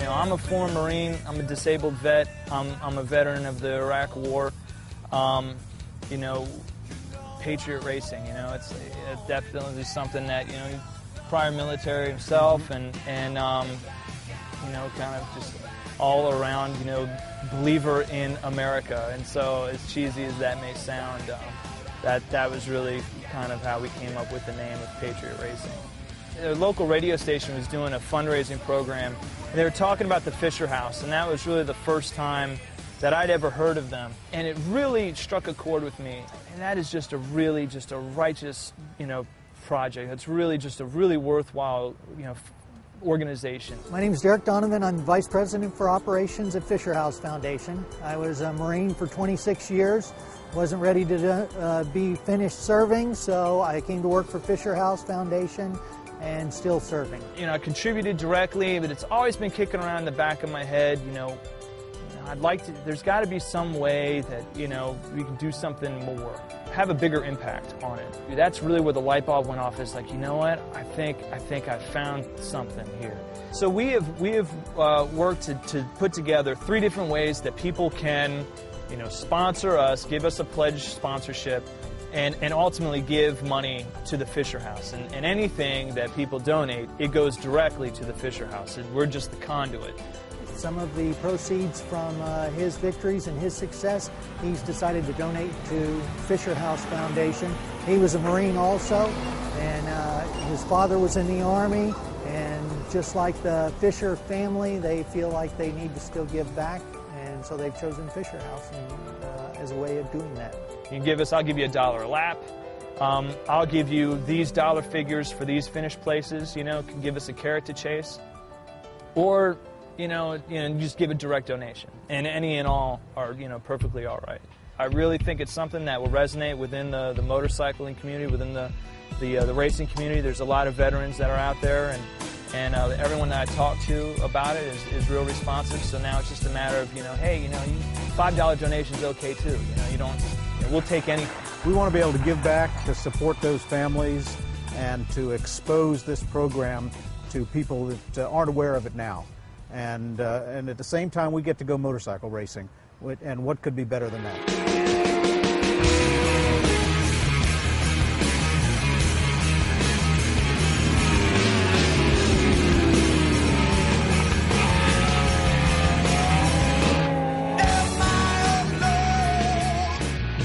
You know, I'm a former Marine, I'm a disabled vet, I'm a veteran of the Iraq War. You know, Patriot Racing, you know, it's definitely something that, you know, prior military himself and you know, kind of just all around, you know, believer in America. And so, as cheesy as that may sound, that was really kind of how we came up with the name of Patriot Racing. The local radio station was doing a fundraising program, and they were talking about the Fisher House, and that was really the first time that I'd ever heard of them. And it really struck a chord with me. And that is just a righteous, you know, project. It's really just a really worthwhile, you know, organization. My name is Derek Donovan. I'm the Vice President for Operations at Fisher House Foundation. I was a Marine for 26 years. Wasn't ready to be finished serving, so I came to work for Fisher House Foundation and still serving. You know, I contributed directly, but it's always been kicking around in the back of my head, you know, I'd like to, there's got to be some way that, you know, we can do something more, have a bigger impact on it. That's really where the light bulb went off. Is like, you know what, I think I found something here. So we have worked to put together 3 different ways that people can, you know, sponsor us, give us a pledge sponsorship, and ultimately give money to the Fisher House. And anything that people donate, it goes directly to the Fisher House. And we're just the conduit. Some of the proceeds from his victories and his success, he's decided to donate to Fisher House Foundation. He was a Marine also, and his father was in the Army, and just like the Fisher family, they feel like they need to still give back, and so they've chosen Fisher House as a way of doing that. You can give us, I'll give you $1 a lap. I'll give you these dollar figures for these finished places, you know, can give us a carrot to chase. Or you know, just give a direct donation. And any and all are, you know, perfectly all right. I really think it's something that will resonate within the motorcycling community, within the racing community. There's a lot of veterans that are out there, and everyone that I talk to about it is real responsive. So now it's just a matter of, you know, hey, you know, $5 donation is okay too. You know, you know, we'll take anything. We want to be able to give back, to support those families, and to expose this program to people that aren't aware of it now. And at the same time, we get to go motorcycle racing, and what could be better than that?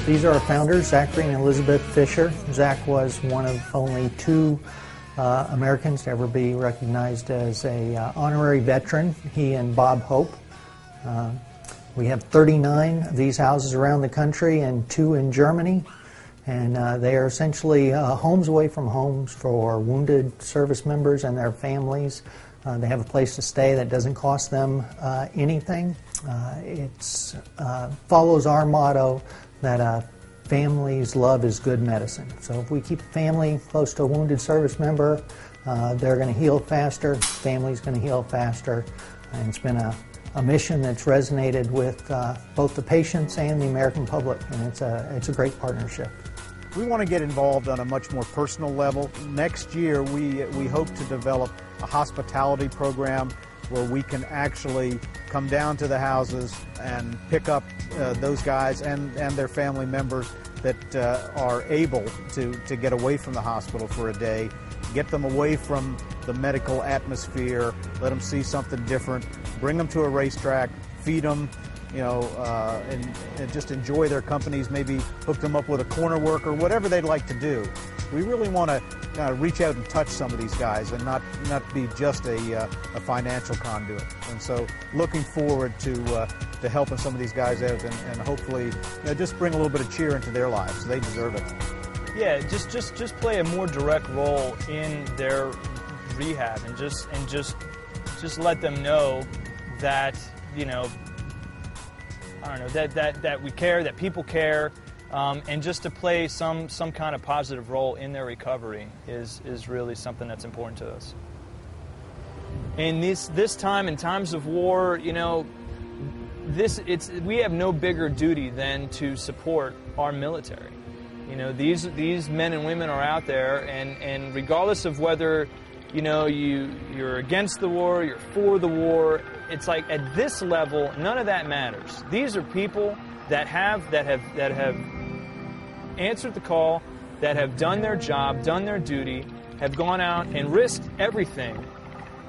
These are our founders, Zachary and Elizabeth Fisher. Zach was one of only 2 Americans to ever be recognized as a honorary veteran, he and Bob Hope. We have 39 of these houses around the country and 2 in Germany, and they are essentially homes away from homes for wounded service members and their families. They have a place to stay that doesn't cost them anything. It follows our motto that family's love is good medicine. So if we keep a family close to a wounded service member, they're going to heal faster, family's going to heal faster, and it's been a mission that's resonated with both the patients and the American public, and it's a great partnership. We want to get involved on a much more personal level. Next year, we hope to develop a hospitality program where we can actually come down to the houses and pick up those guys and their family members that are able to get away from the hospital for a day, get them away from the medical atmosphere, let them see something different, bring them to a racetrack, feed them, you know, and just enjoy their companies, maybe hook them up with a corner work or whatever they'd like to do. We really want to reach out and touch some of these guys and not be just a financial conduit. And so looking forward to helping some of these guys out and hopefully, you know, just bring a little bit of cheer into their lives. They deserve it. Yeah, just play a more direct role in their rehab and just let them know that, you know, I don't know, that we care, that people care, and just to play some kind of positive role in their recovery is really something that's important to us. In this time, in times of war, you know, we have no bigger duty than to support our military. You know, these men and women are out there, and regardless of whether you know, you're against the war, you're for the war. It's like at this level, none of that matters. These are people that have answered the call, that have done their job, done their duty, have gone out and risked everything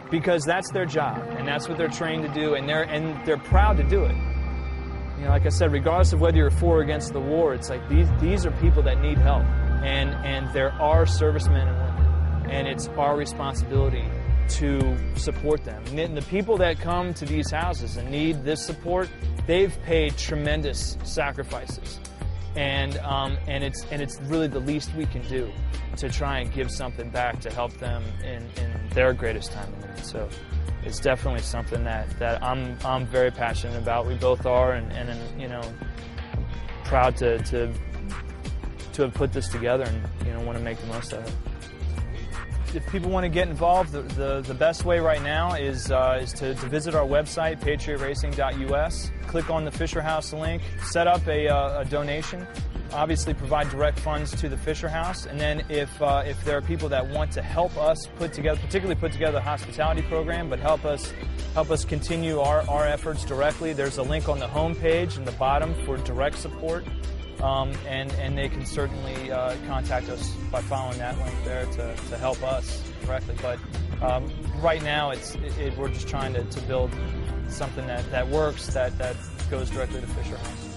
because that's their job and that's what they're trained to do, and they're proud to do it. You know, like I said, regardless of whether you're for or against the war, it's like these are people that need help, and there are servicemen and women, and it's our responsibility to support them. And the people that come to these houses and need this support, they've paid tremendous sacrifices, and it's really the least we can do to try and give something back to help them in their greatest time of need. So it's definitely something that I'm very passionate about. We both are, and you know, proud to have put this together, and you know, want to make the most of it. If people want to get involved, the best way right now is to visit our website, patriotracing.us. Click on the Fisher House link, set up a donation, obviously provide direct funds to the Fisher House, and then if there are people that want to help us particularly put together a hospitality program, but help us continue our efforts directly, there's a link on the home page in the bottom for direct support. And they can certainly contact us by following that link there to help us directly. But right now, we're just trying to build something that works, that goes directly to Fisher House.